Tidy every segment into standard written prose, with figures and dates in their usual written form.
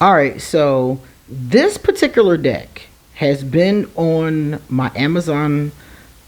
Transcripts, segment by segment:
All right, so this particular deck has been on my Amazon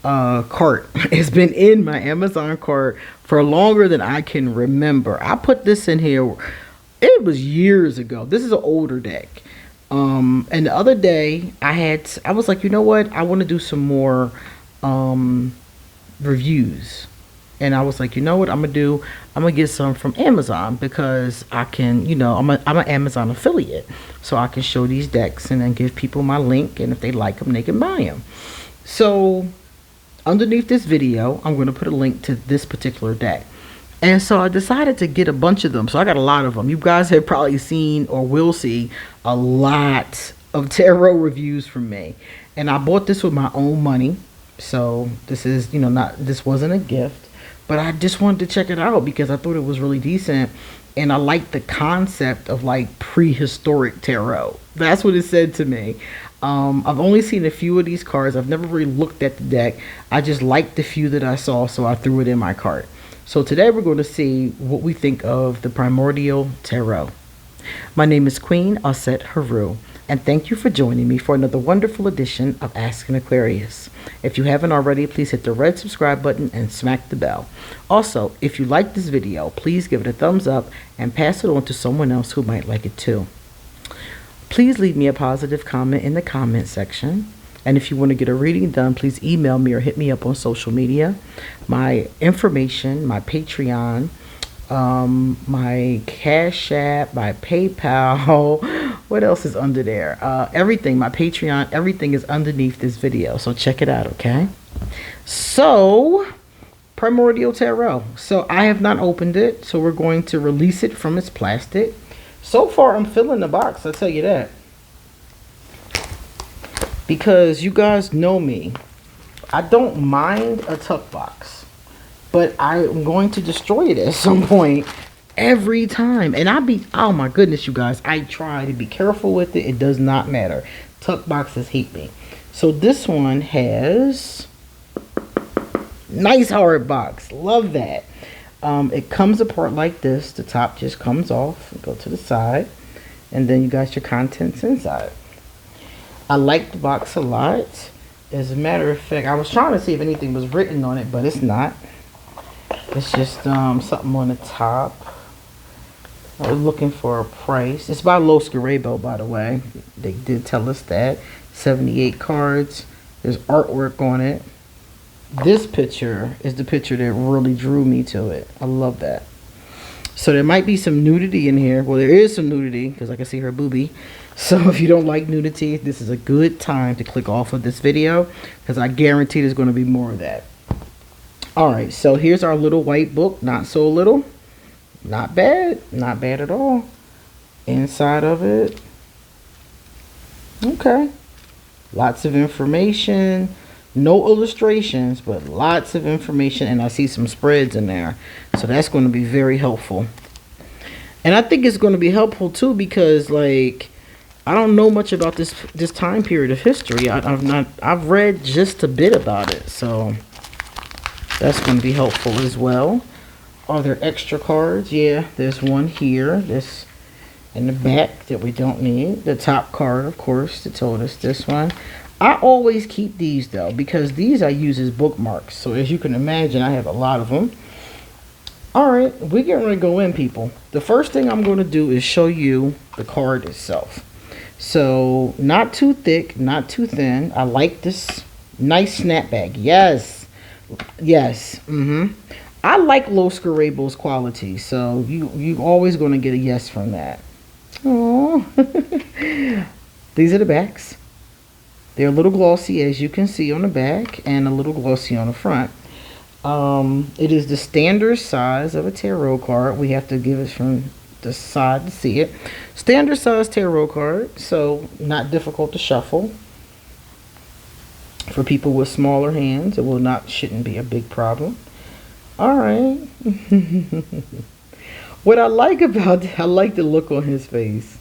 cart. It's been in my Amazon cart for longer than I can remember. I put this in here. It was years ago. This is an older deck. And the other day I was like, you know what? I want to do some more um, reviews. And I was like, you know what I'm gonna get some from Amazon because I can, I'm an Amazon affiliate. So I can show these decks and then give people my link, and if they like them, they can buy them. So underneath this video, I'm going to put a link to this particular deck. And so I decided to get a bunch of them. So I got a lot of them. You guys have probably seen or will see a lot of tarot reviews from me. And I bought this with my own money. So this is, this wasn't a gift, but I just wanted to check it out because I thought it was really decent. And I like the concept of like prehistoric tarot. That's what it said to me. I've only seen a few of these cards. I've never really looked at the deck. I just liked the few that I saw, so I threw it in my cart. So today we're going to see what we think of the Primordial Tarot. My name is QueenAusetHeru, and thank you for joining me for another wonderful edition of Ask an Aquarius. If you haven't already, please hit the red subscribe button and smack the bell. Also, if you like this video, please give it a thumbs up and pass it on to someone else who might like it too. Please leave me a positive comment in the comment section. And if you want to get a reading done, please email me or hit me up on social media. My information, my Patreon, my Cashapp, my PayPal, what else is under there? Everything, my Patreon, everything is underneath this video. So check it out, okay? So, Primordial Tarot. So I have not opened it, so we're going to release it from its plastic. So far, I'm filling the box, I'll tell you that. Because you guys know me. I don't mind a tuck box. But I'm going to destroy it at some point every time. And oh my goodness, you guys. I try to be careful with it. It does not matter. Tuck boxes hate me. So this one has nice hard box. Love that. It comes apart like this. The top just comes off. Go to the side. And then you got your contents inside. I like the box a lot. As a matter of fact, I was trying to see if anything was written on it, but it's not. It's just something on the top. I was looking for a price. It's by Los Garebo, by the way. They did tell us that. 78 cards. There's artwork on it. This picture is the picture that really drew me to it. I love that. So there might be some nudity in here. Well, there is some nudity because I can see her boobie. So if you don't like nudity, this is a good time to click off of this video because I guarantee there's going to be more of that. Alright, so here's our little white book. Not so little. Not bad. Not bad at all. Inside of it. Okay. Lots of information. No illustrations, but lots of information. And I see some spreads in there. So that's going to be very helpful. And I think it's going to be helpful too because, like, I don't know much about this time period of history. I've read just a bit about it. So that's going to be helpful as well. Are there extra cards? Yeah, there's one here. This in the back that we don't need. The top card, of course, that told us this one. I always keep these, though, because these I use as bookmarks. So as you can imagine, I have a lot of them. Alright, we're getting ready to go in, people. The first thing I'm going to do is show you the card itself. So, not too thick, not too thin. I like this nice snapback. Yes. Yes. I like Los Garebo's quality, so you're always going to get a yes from that. Oh, these are the backs. They're a little glossy, as you can see on the back, and a little glossy on the front. It is the standard size of a tarot card. We have to give it from the side to see it. Standard size tarot card, so not difficult to shuffle. For people with smaller hands, shouldn't be a big problem. Alright. What I like about it, I like the look on his face.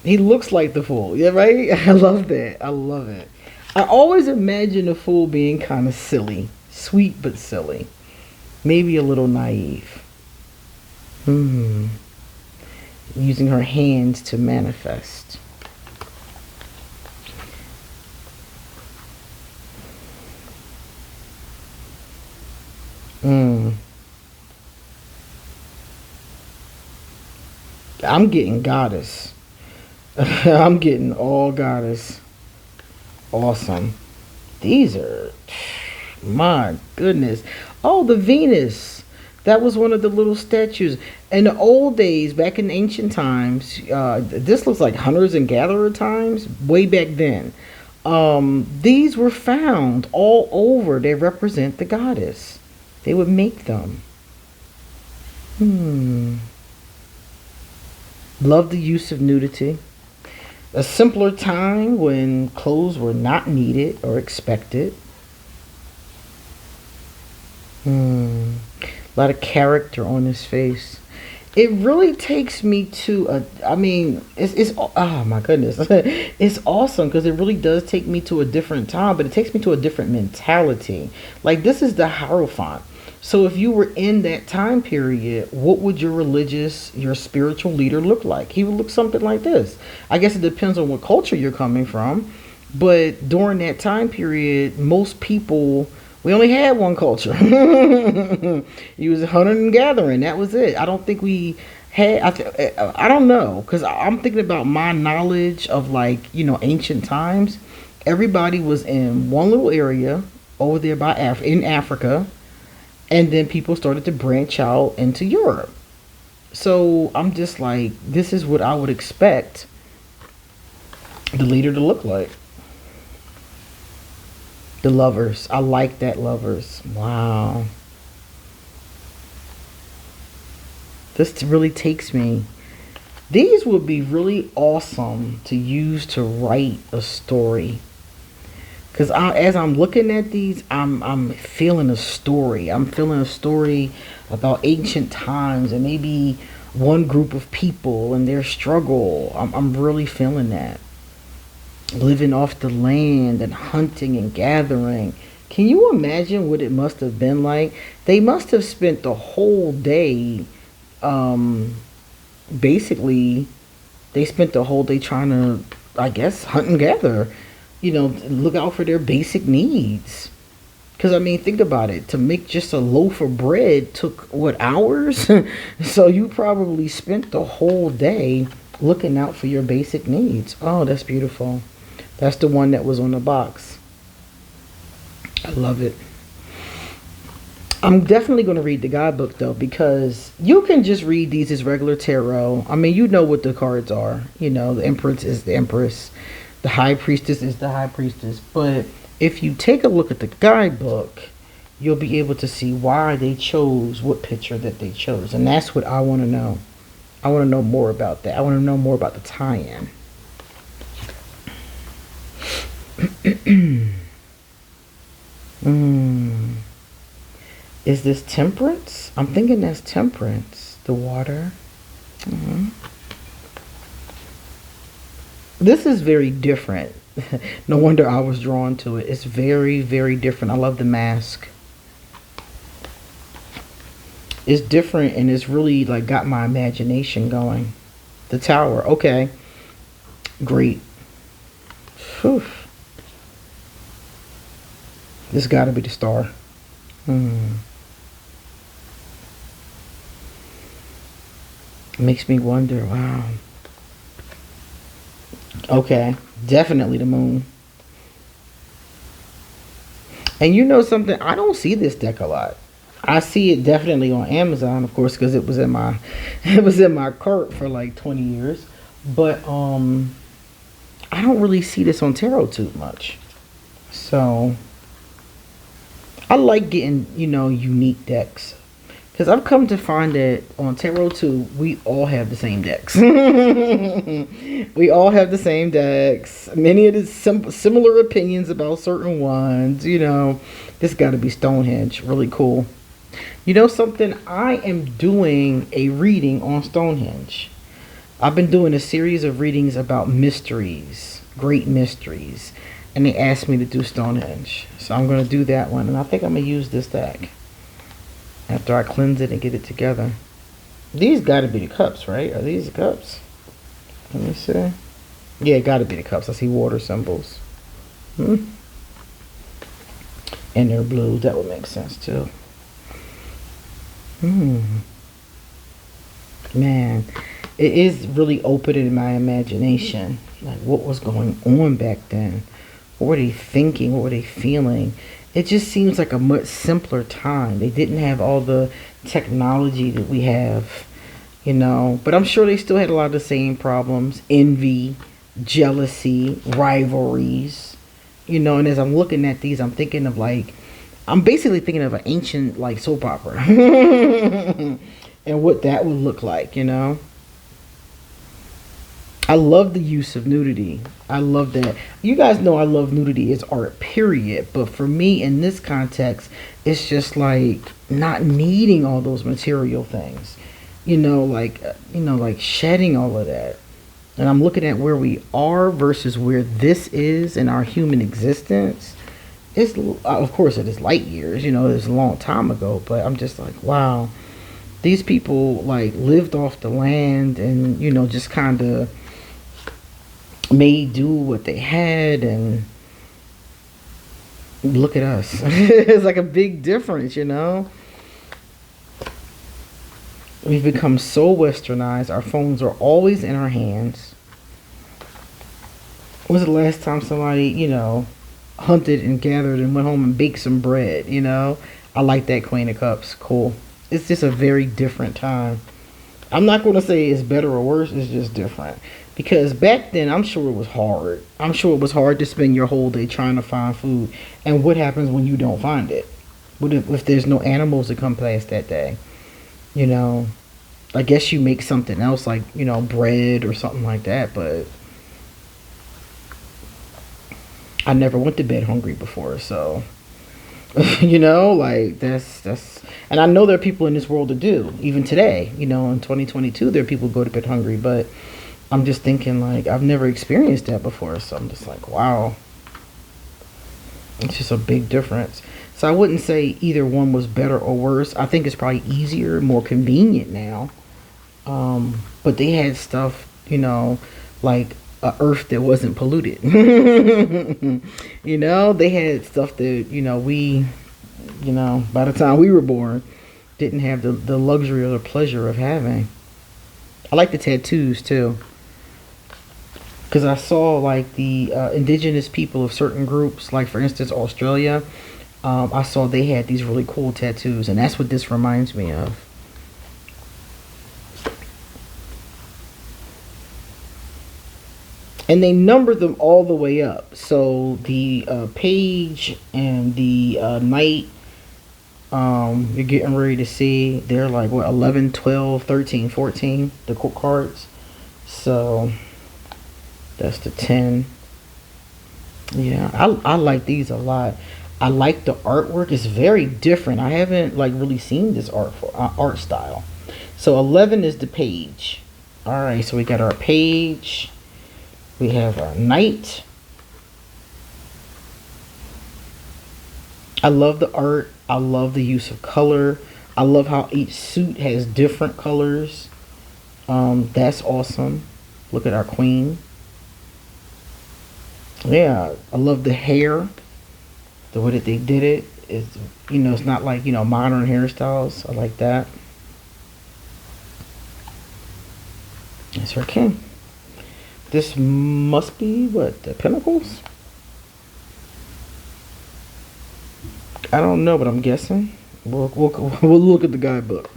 He looks like the Fool. Yeah, right? I love that. I love it. I always imagine the Fool being kind of silly. Sweet but silly. Maybe a little naive. using her hands to manifest. I'm getting goddess. I'm getting all goddess. Awesome. These are, my goodness. Oh, the Venus. That was one of the little statues. In the old days, back in ancient times, this looks like hunters and gatherer times, way back then. These were found all over. They represent the goddess. They would make them. Love the use of nudity. A simpler time when clothes were not needed or expected. A lot of character on his face. It really takes me to it's oh my goodness. It's awesome because it really does take me to a different time, but it takes me to a different mentality. Like, this is the Hierophant. So if you were in that time period, what would your spiritual leader look like? He would look something like this. I guess it depends on what culture you're coming from. But during that time period, most people, we only had one culture. It was hunting and gathering. That was it. I don't think we had, I don't know. Because I'm thinking about my knowledge of, like, ancient times. Everybody was in one little area over there in Africa. And then people started to branch out into Europe. So I'm just like, this is what I would expect the leader to look like. The Lovers. I like that, Lovers. Wow. This really takes me. These would be really awesome to use to write a story. Because as I'm looking at these, I'm feeling a story. I'm feeling a story about ancient times and maybe one group of people and their struggle. I'm really feeling that. Living off the land and hunting and gathering. Can you imagine what it must have been like? They must have spent the whole day, basically, they spent the whole day trying to, I guess, hunt and gather. Look out for their basic needs. Because, think about it. To make just a loaf of bread took, what, hours? So you probably spent the whole day looking out for your basic needs. Oh, that's beautiful. That's the one that was on the box. I love it. I'm definitely going to read the guidebook, though, because you can just read these as regular tarot. You know what the cards are. The Empress is the Empress. The High Priestess is the High Priestess. But if you take a look at the guidebook, you'll be able to see why they chose what picture that they chose. And that's what I want to know. I want to know more about that. I want to know more about the tie-in. Is this Temperance? I'm thinking that's Temperance. The water. This is very different. No wonder I was drawn to it. It's very, very different. I love the mask. It's different and it's really like got my imagination going. The Tower. Okay. Great. Whew. This got to be the Star. Makes me wonder. Wow. Okay, definitely the Moon. And you know something? I don't see this deck a lot. I see it definitely on Amazon, of course, because it was in my cart for like 20 years. But I don't really see this on Tarot too much. So I like getting, unique decks. Because I've come to find that on Tarot 2, we all have the same decks. We all have the same decks. Many of the similar opinions about certain ones. This got to be Stonehenge. Really cool. You know something? I am doing a reading on Stonehenge. I've been doing a series of readings about mysteries. Great mysteries. And they asked me to do Stonehenge. So I'm going to do that one. And I think I'm going to use this deck after I cleanse it and get it together. These gotta be the cups, right? Are these the cups? Let me see. Yeah, it gotta be the cups. I see water symbols. Hmm. And they're blue. That would make sense too. Man, it is really opening my imagination. Like, what was going on back then? What were they thinking? What were they feeling? It just seems like a much simpler time. They didn't have all the technology that we have, you know. But I'm sure they still had a lot of the same problems: envy, jealousy, rivalries, you know. And as I'm looking at these, I'm thinking of like, I'm basically thinking of an ancient like soap opera and what that would look like, you know. I love the use of nudity. I love that. You guys know I love nudity as art, period. But for me, in this context, it's just like not needing all those material things. Like shedding all of that. And I'm looking at where we are versus where this is in our human existence. It's, of course, it is light years. You know, it's a long time ago. But I'm just like, wow. These people, like, lived off the land and, you know, just kind of made do what they had, and look at us. It's like a big difference, you know. We've become so westernized. Our phones are always in our hands. When was the last time somebody, you know, hunted and gathered and went home and baked some bread, you know? I like that, Queen of Cups. Cool. It's just a very different time. I'm not going to say it's better or worse. It's just different. Because back then, I'm sure it was hard. I'm sure it was hard to spend your whole day trying to find food. And what happens when you don't find it? What if there's no animals that come past that day? You know, I guess you make something else like, you know, bread or something like that. But I never went to bed hungry before. So, you know, like that's, and I know there are people in this world that do. Even today, you know, in 2022, there are people who go to bed hungry. But I'm just thinking, like, I've never experienced that before. So I'm just like, wow. It's just a big difference. So I wouldn't say either one was better or worse. I think it's probably easier, more convenient now. But they had stuff, you know, like a earth that wasn't polluted. You know, they had stuff that, you know, we, you know, by the time we were born, didn't have the luxury or the pleasure of having. I like the tattoos too. Because I saw like the indigenous people of certain groups, like for instance Australia, I saw they had these really cool tattoos, and that's what this reminds me of. And they number them all the way up. So the page and the night you're getting ready to see, they're like what, 11, 12, 13, 14, the cards. So that's the 10. Yeah, I like these a lot. I like the artwork. It's very different. I haven't like really seen this art style. So 11 is the page. All right, so we got our page. We have our knight. I love the art. I love the use of color. I love how each suit has different colors. That's awesome. Look at our queen. Yeah, I love the hair. The way that they did it is, you know, it's not like, you know, modern hairstyles. I like that. That's her king. This must be what, the Pentacles? I don't know, but I'm guessing. We'll look at the guidebook.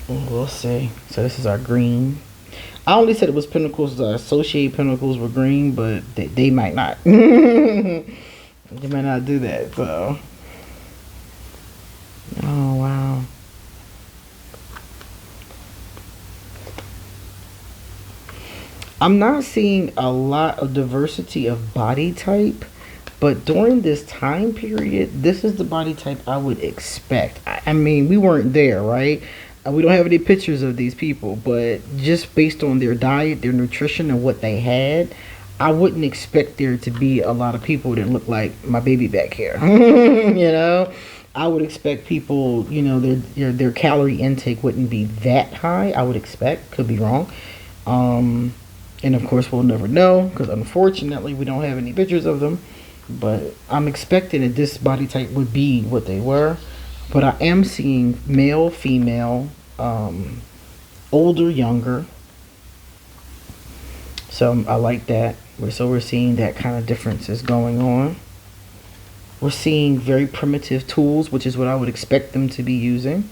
We'll see. So this is our green. I only said it was Pentacles. I associate Pentacles with green, but they might not. They might not do that. So, oh wow. I'm not seeing a lot of diversity of body type, but during this time period, this is the body type I would expect. I mean, we weren't there, right? We don't have any pictures of these people, but just based on their diet, their nutrition, and what they had, I wouldn't expect there to be a lot of people that look like my baby back here. You know, I would expect people, you know, their calorie intake wouldn't be that high. I would expect, could be wrong. And of course, we'll never know because unfortunately, we don't have any pictures of them. But I'm expecting that this body type would be what they were. But I am seeing male, female, older, younger. So I like that. So we're seeing that kind of differences going on. We're seeing very primitive tools, which is what I would expect them to be using.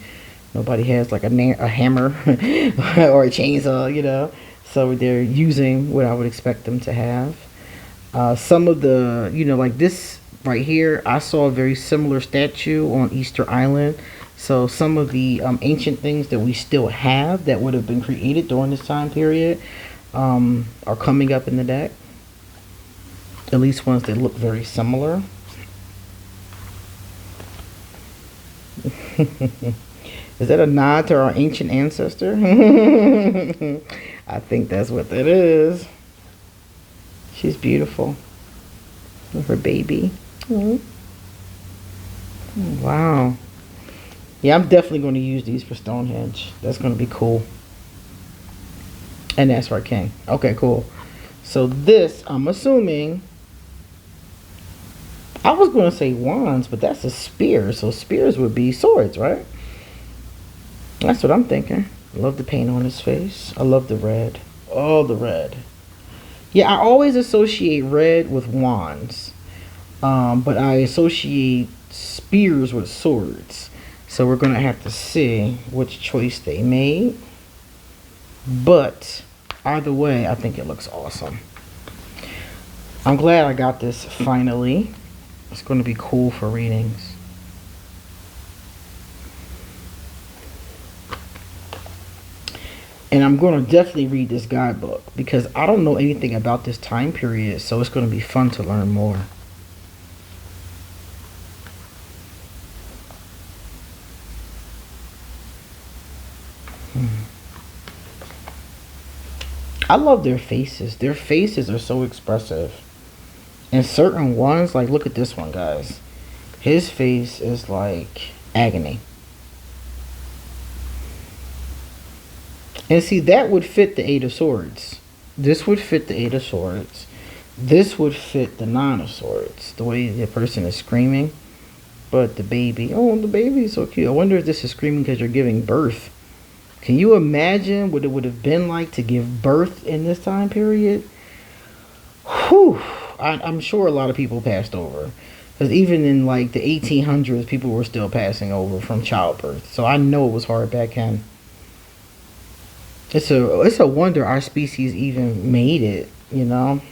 Nobody has like a hammer or a chainsaw, you know. So they're using what I would expect them to have. Some of the, you know, like this right here, I saw a very similar statue on Easter Island. So some of the ancient things that we still have that would have been created during this time period are coming up in the deck. At least ones that look very similar. Is that a nod to our ancient ancestor? I think that's what that is. She's beautiful. With her baby. Mm-hmm. Wow. Yeah, I'm definitely going to use these for Stonehenge. That's going to be cool. And that's for King. Okay, cool. So this, I'm assuming, I was going to say wands, but that's a spear. So spears would be swords, right? That's what I'm thinking. I love the paint on his face. I love the red. Oh, the red. Yeah, I always associate red with wands. But I associate spears with swords. So we're going to have to see which choice they made. But either way, I think it looks awesome. I'm glad I got this finally. It's going to be cool for readings. And I'm going to definitely read this guidebook because I don't know anything about this time period, so it's going to be fun to learn more. I love their faces. Their faces are so expressive. And certain ones, like look at this one, guys. His face is like agony. And see, that would fit the Eight of Swords. This would fit the Eight of Swords. This would fit the Nine of Swords. The way the person is screaming. But the baby, oh, the baby is so cute. I wonder if this is screaming because you're giving birth. Can you imagine what it would have been like to give birth in this time period? Whew. I'm sure a lot of people passed over. Because even in like the 1800s, people were still passing over from childbirth. So I know it was hard back then. It's a wonder our species even made it, you know.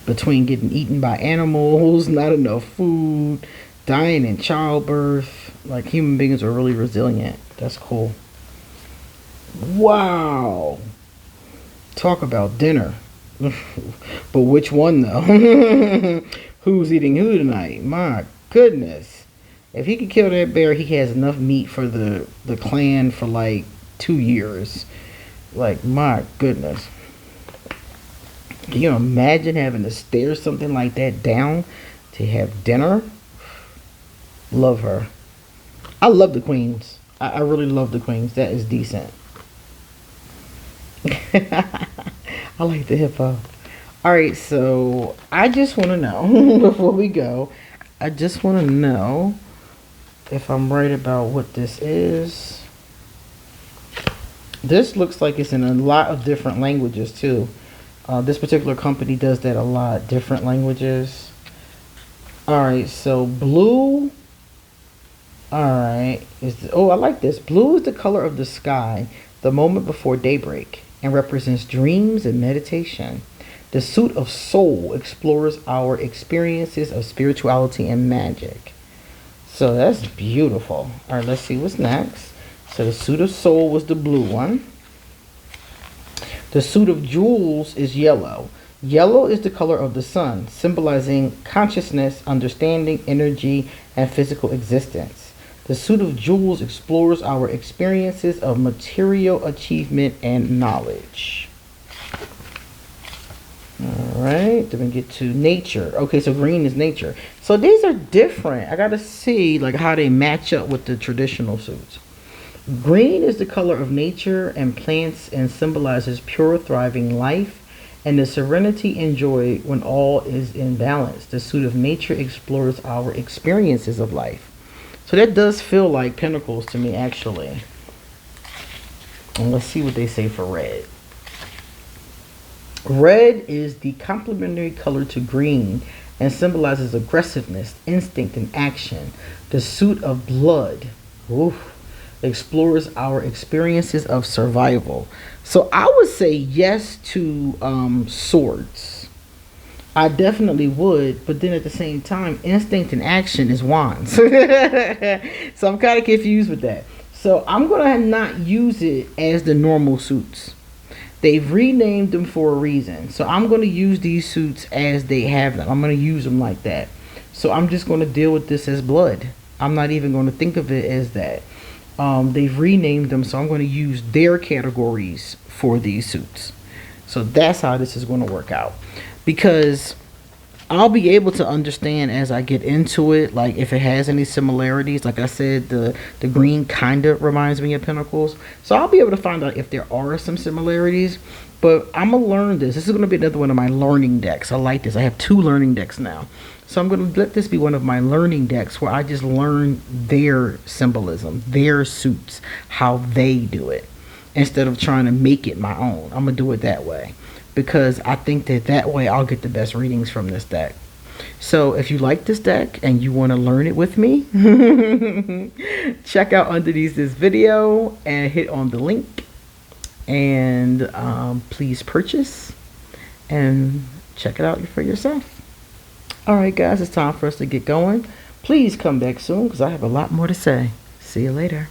Between getting eaten by animals, not enough food, dying in childbirth. Like human beings are really resilient. That's cool. Wow. Talk about dinner. But which one though? Who's eating who tonight? My goodness. If he could kill that bear, he has enough meat for the clan for like 2 years. Like, my goodness. Can you imagine having to stare something like that down to have dinner? Love her. I love the queens. I really love the queens. That is decent. I like the hippo. Alright, so I just want to know, before we go, I just want to know if I'm right about what this is. This looks like it's in a lot of different languages too. This particular company does that a lot, different languages. Alright, so blue. Alright. Oh, I like this. Blue is the color of the sky, the moment before daybreak, and represents dreams and meditation. The suit of soul explores our experiences of spirituality and magic. So that's beautiful. Alright, let's see what's next. So the suit of soul was the blue one. The suit of jewels is yellow. Yellow is the color of the sun, symbolizing consciousness, understanding, energy, and physical existence. The suit of jewels explores our experiences of material achievement and knowledge. All right, then we get to nature. Okay, so green is nature. So these are different. I gotta see like how they match up with the traditional suits. Green is the color of nature and plants and symbolizes pure thriving life and the serenity and joy when all is in balance. The suit of nature explores our experiences of life. So that does feel like pentacles to me, actually. And let's see what they say for red. Red is the complementary color to green and symbolizes aggressiveness, instinct, and action. The suit of blood explores our experiences of survival. So I would say yes to swords. I definitely would, but then at the same time, instinct and action is wands. So I'm kind of confused with that. So I'm going to not use it as the normal suits. They've renamed them for a reason. So I'm going to use these suits as they have them. I'm going to use them like that. So I'm just going to deal with this as blood. I'm not even going to think of it as that. They've renamed them, so I'm going to use their categories for these suits. So that's how this is going to work out. Because I'll be able to understand as I get into it, like if it has any similarities. Like I said, the green kind of reminds me of pentacles. So I'll be able to find out if there are some similarities. But I'm going to learn this. This is going to be another one of my learning decks. I like this. I have 2 learning decks now. So I'm going to let this be one of my learning decks where I just learn their symbolism, their suits, how they do it, instead of trying to make it my own. I'm going to do it that way, because I think that way I'll get the best readings from this deck. So if you like this deck and you want to learn it with me, check out underneath this video and hit on the link, and please purchase and check it out for yourself. Alright guys, it's time for us to get going. Please come back soon because I have a lot more to say. See you later.